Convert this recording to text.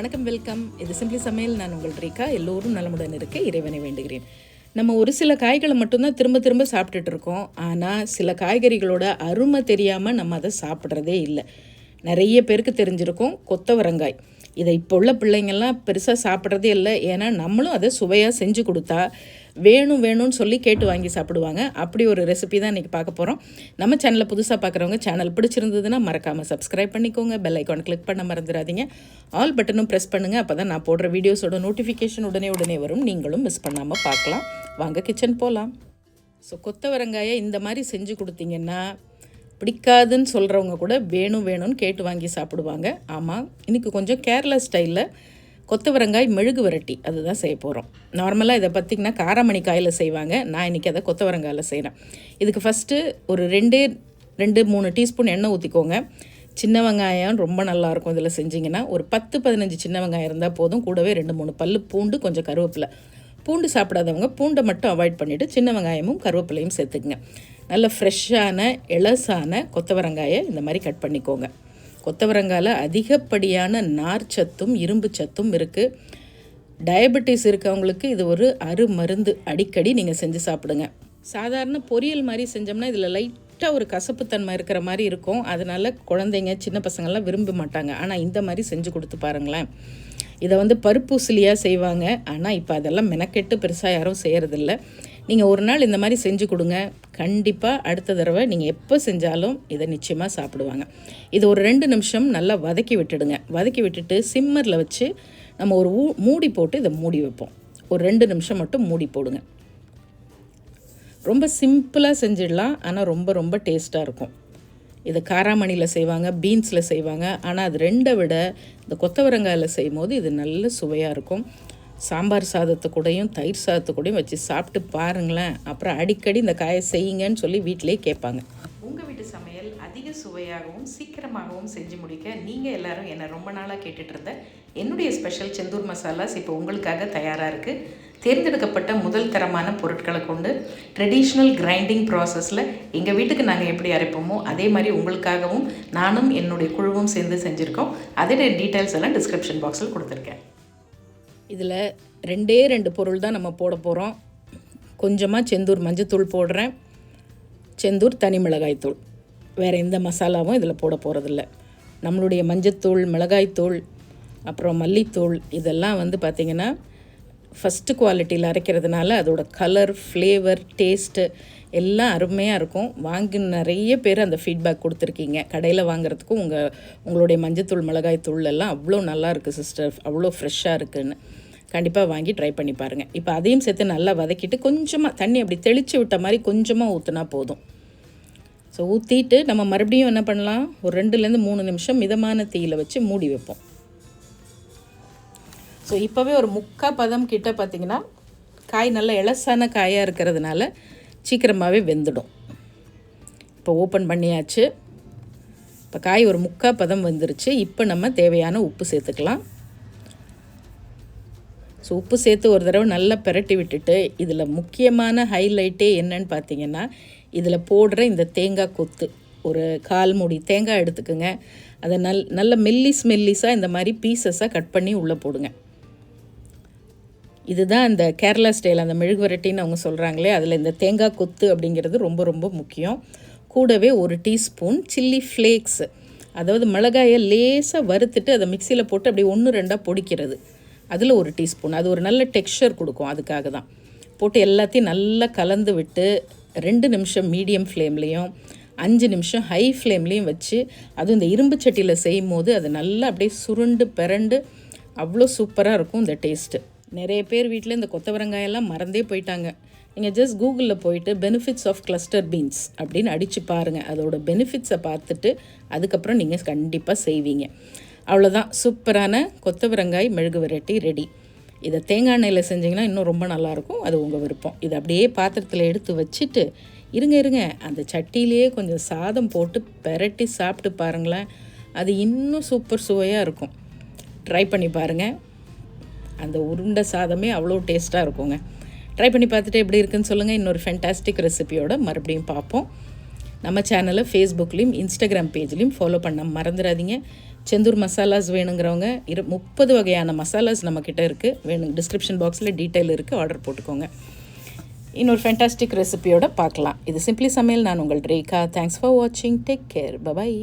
வணக்கம், வெல்கம். இது சிம்பிளி சமையல். நான் உங்கள் ரீகா. எல்லோரும் நலமுடன் இருக்க இறைவனை வேண்டுகிறேன். நம்ம ஒரு சில காய்களை மட்டும்தான் திரும்ப திரும்ப சாப்பிட்டுட்டு இருக்கோம். ஆனால் சில காய்கறிகளோட அருமை தெரியாமல் நம்ம அதை சாப்பிட்றதே இல்லை. நிறைய பேருக்கு தெரிஞ்சிருக்கும் கொத்தவரங்காய். இதை இப்போ உள்ள பிள்ளைங்கள்லாம் பெருசாக சாப்பிட்றதே இல்லை. ஏன்னா நம்மளும் அதை சுவையாக செஞ்சு கொடுத்தா வேணும்னு சொல்லி கேட்டு வாங்கி சாப்பிடுவாங்க. அப்படி ஒரு ரெசிபி தான் இன்றைக்கி பார்க்க போகிறோம். நம்ம சேனலில் புதுசாக பார்க்குறவங்க சேனல் பிடிச்சிருந்ததுன்னா மறக்காமல் சப்ஸ்கிரைப் பண்ணிக்கோங்க. பெல் ஐக்கான் கிளிக் பண்ண மறந்துடாதீங்க. ஆல் பட்டனும் ப்ரெஸ் பண்ணுங்கள். அப்போ தான் நான் போடுற வீடியோஸோட நோட்டிஃபிகேஷன் உடனே வரும். நீங்களும் மிஸ் பண்ணாமல் பார்க்கலாம். வாங்க கிச்சன் போகலாம். ஸோ கொத்தவரங்காயை இந்த மாதிரி செஞ்சு கொடுத்தீங்கன்னா பிடிக்காதுன்னு சொல்கிறவங்க கூட வேணும்னு கேட்டு வாங்கி சாப்பிடுவாங்க. ஆமாம், இன்றைக்கி கொஞ்சம் கேரளா ஸ்டைலில் கொத்தவரங்காய் மெழுகு வரட்டி அதுதான் செய்ய போகிறோம். நார்மலாக இதை பார்த்திங்கன்னா காராமணி காயில் செய்வாங்க. நான் இன்றைக்கி அதை கொத்தவரங்காயில் செய்கிறேன். இதுக்கு ஃபஸ்ட்டு ஒரு 2-3 டீஸ்பூன் எண்ணெய் ஊற்றிக்கோங்க. சின்ன வெங்காயம் ரொம்ப நல்லாயிருக்கும் இதில் செஞ்சிங்கன்னா. ஒரு 10-15 சின்ன வெங்காயம் இருந்தால் போதும். கூடவே 2-3 பல் பூண்டு, கொஞ்சம் கருவேப்பிலை. பூண்டு சாப்பிடாதவங்க பூண்டை மட்டும் அவாய்ட் பண்ணிவிட்டு சின்ன வெங்காயமும் கருவேப்பிலையும் சேர்த்துக்குங்க. நல்ல ஃப்ரெஷ்ஷான இளசான கொத்தவரங்காயை இந்த மாதிரி கட் பண்ணிக்கோங்க. கொத்தவரங்காயில் அதிகப்படியான நார் சத்தும் இரும்பு சத்தும் இருக்குது. டயபெட்டிஸ் இருக்கவங்களுக்கு இது ஒரு அருமருந்து. அடிக்கடி நீங்கள் செஞ்சு சாப்பிடுங்க. சாதாரண பொரியல் மாதிரி செஞ்சோம்னா இதில் லைட்டாக ஒரு கசப்புத்தன்மை இருக்கிற மாதிரி இருக்கும். அதனால் குழந்தைங்க சின்ன பசங்கள்லாம் விரும்ப மாட்டாங்க. ஆனால் இந்த மாதிரி செஞ்சு கொடுத்து பாருங்களேன். இதை பருப்பூசிலியாக செய்வாங்க. ஆனால் இப்போ அதெல்லாம் மெனக்கெட்டு பெருசாக யாரும் செய்கிறதில்ல. நீங்கள் ஒரு நாள் இந்த மாதிரி செஞ்சு கொடுங்க. கண்டிப்பாக அடுத்த தடவை நீங்கள் எப்போ செஞ்சாலும் இதை நிச்சயமாக சாப்பிடுவாங்க. இது ஒரு 2 நிமிஷம் நல்லா வதக்கி விட்டுடுங்க. வதக்கி விட்டுட்டு சிம்மரில் வச்சு நம்ம ஒரு மூடி போட்டு இதை மூடி வைப்போம். ஒரு 2 நிமிஷம் மட்டும் மூடி போடுங்க. ரொம்ப சிம்பிளாக செஞ்சிடலாம். ஆனால் ரொம்ப டேஸ்ட்டாக இருக்கும். இது காராமணியில் செய்வாங்க, பீன்ஸில் செய்வாங்க. ஆனால் அது 2 விட இந்த கொத்தவரங்காயில் செய்யும் போது இது நல்ல சுவையாக இருக்கும். சாம்பார் சாதத்தை கூடயும் தயிர் சாதத்தை கூடயும் வச்சு சாப்பிட்டு பாருங்களேன். அப்புறம் அடிக்கடி இந்த காயை செய்யுங்கன்னு சொல்லி வீட்டிலே கேட்பாங்க. உங்கள் வீட்டு சமையல் அதிக சுவையாகவும் சீக்கிரமாகவும் செஞ்சு முடிக்க நீங்கள் எல்லோரும் என்னை ரொம்ப நாளாக கேட்டுட்டு இருந்த என்னுடைய ஸ்பெஷல் செந்தூர் மசாலாஸ் இப்போ உங்களுக்காக தயாராக இருக்குது. தேர்ந்தெடுக்கப்பட்ட முதல் தரமான பொருட்களை கொண்டு ட்ரெடிஷ்னல் கிரைண்டிங் ப்ராசஸில் எங்கள் வீட்டுக்கு நாங்கள் எப்படி அரைப்போமோ அதே மாதிரி உங்களுக்காகவும் நானும் என்னுடைய குழுவும் சேர்ந்து செஞ்சுருக்கோம். அதோட டீட்டெயில்ஸ் எல்லாம் டிஸ்கிரிப்ஷன் பாக்ஸில் கொடுத்துருக்கேன். இதில் 2 பொருள் தான் நம்ம போட போகிறோம். கொஞ்சமாக செந்தூர் மஞ்சத்தூள் போடுறேன், செந்தூர் தனி மிளகாய்த்தூள். வேறு எந்த மசாலாவும் இதில் போட போகிறதில்ல. நம்மளுடைய மஞ்சத்தூள், மிளகாய்த்தூள், அப்புறம் மல்லித்தூள் இதெல்லாம் பார்த்திங்கன்னா ஃபஸ்ட்டு குவாலிட்டியில் அரைக்கிறதுனால அதோட கலர், ஃப்ளேவர், டேஸ்ட்டு எல்லாம் அருமையாக இருக்கும். வாங்கி நிறைய பேர் அந்த ஃபீட்பேக் கொடுத்துருக்கீங்க. கடையில் வாங்குறதுக்கும் உங்களுடைய மஞ்சத்தூள், மிளகாய்த்தூள் எல்லாம் அவ்வளோ நல்லா இருக்குது சிஸ்டர், அவ்வளோ ஃப்ரெஷ்ஷாக இருக்குதுன்னு. கண்டிப்பாக வாங்கி ட்ரை பண்ணி பாருங்கள். இப்போ அதையும் சேர்த்து நல்லா வதக்கிட்டு கொஞ்சமாக தண்ணி அப்படி தெளித்து விட்ட மாதிரி கொஞ்சமாக ஊற்றினா போதும். ஸோ ஊற்றிட்டு நம்ம மறுபடியும் என்ன பண்ணலாம், ஒரு 2-3 நிமிஷம் மிதமான தீயில் வச்சு மூடி வைப்போம். ஸோ இப்போவே ஒரு 3/4 பதம் கிட்ட பார்த்திங்கன்னா காய் நல்ல இளசான காயாக இருக்கிறதுனால சீக்கிரமாகவே வெந்துடும். இப்போ ஓப்பன் பண்ணியாச்சு. இப்போ காய் ஒரு 3/4 பதம் வந்துருச்சு. இப்போ நம்ம தேவையான உப்பு சேர்த்துக்கலாம். ஸோ உப்பு சேர்த்து ஒரு தடவை நல்லா பிரட்டி விட்டுட்டு இதில் முக்கியமான ஹைலைட்டே என்னன்னு பார்த்தீங்கன்னா இதில் போடுற இந்த தேங்காய் கொத்து. ஒரு 1/4 மூடி தேங்காய் எடுத்துக்குங்க. அதை நல்ல மெல்லிஸாக இந்த மாதிரி பீசஸாக கட் பண்ணி உள்ளே போடுங்க. இதுதான் அந்த கேரளா ஸ்டைல் அந்த மெழுகு வரட்டின்னு அவங்க சொல்கிறாங்களே, அதில் இந்த தேங்காய் கொத்து அப்படிங்கிறது ரொம்ப முக்கியம். கூடவே 1 டீஸ்பூன் சில்லி ஃப்ளேக்ஸ், அதாவது மிளகாயை லேசாக வறுத்துட்டு அதை மிக்சியில் போட்டு அப்படி 1-2 பொடிக்கிறது, அதில் 1 டீஸ்பூன். அது ஒரு நல்ல டெக்ஸ்சர் கொடுக்கும். அதுக்காக தான் போட்டு எல்லாத்தையும் நல்லா கலந்து விட்டு 2 நிமிஷம் மீடியம் ஃப்ளேம்லேயும் 5 நிமிஷம் ஹை ஃப்ளேம்லேயும் வச்சு, அதுவும் இந்த இரும்பு சட்டியில் செய்யும் போது அது நல்லா அப்படியே சுருண்டு பிறண்டு அவ்வளோ சூப்பராக இருக்கும் இந்த டேஸ்ட்டு. நிறைய பேர் வீட்டில் இந்த கொத்தவரங்காயெல்லாம் மறந்தே போயிட்டாங்க. நீங்கள் ஜஸ்ட் கூகுளில் போயிட்டு பெனிஃபிட்ஸ் ஆஃப் கிளஸ்டர் பீன்ஸ் அப்படின்னு அடித்து பாருங்கள். அதோட பெனிஃபிட்ஸை பார்த்துட்டு அதுக்கப்புறம் நீங்கள் கண்டிப்பாக செய்வீங்க. அவ்வளோதான், சூப்பரான கொத்தவரங்காய் மெழுகு வரட்டி ரெடி. இதை தேங்காய் எண்ணெயில் செஞ்சிங்கன்னா இன்னும் ரொம்ப நல்லாயிருக்கும். அது உங்கள் விருப்பம். இதை அப்படியே பாத்திரத்தில் எடுத்து வச்சுட்டு இருங்க அந்த சட்டியிலேயே கொஞ்சம் சாதம் போட்டு பெரட்டி சாப்பிட்டு பாருங்களேன். அது இன்னும் சூப்பர் சுவையாக இருக்கும். ட்ரை பண்ணி பாருங்கள். அந்த உருண்டை சாதமே அவ்வளோ டேஸ்ட்டாக இருக்குங்க. ட்ரை பண்ணி பார்த்துட்டு எப்படி இருக்குன்னு சொல்லுங்கள். இன்னொரு ஃபேண்டாஸ்டிக் ரெசிபியோட மறுபடியும் பார்ப்போம். நம்ம சேனலை ஃபேஸ்புக்லேயும் இன்ஸ்டாகிராம் பேஜ்லேயும் ஃபாலோ பண்ண மறந்துடாதீங்க. செந்தூர் மசாலாஸ் வேணுங்கிறவங்க 30 வகையான மசாலாஸ் நம்மக்கிட்ட இருக்குது. வேணும் டிஸ்கிரிப்ஷன் பாக்ஸில் டீட்டெயில் இருக்குது, ஆர்டர் போட்டுக்கோங்க. இன்னொரு ஃபேண்டாஸ்டிக் ரெசிபியோட பார்க்கலாம். இது சிம்பிளி சமையல். நான் உங்கள் ரேகா. தேங்க்ஸ் ஃபார் வாட்சிங். Take care. பபாய்.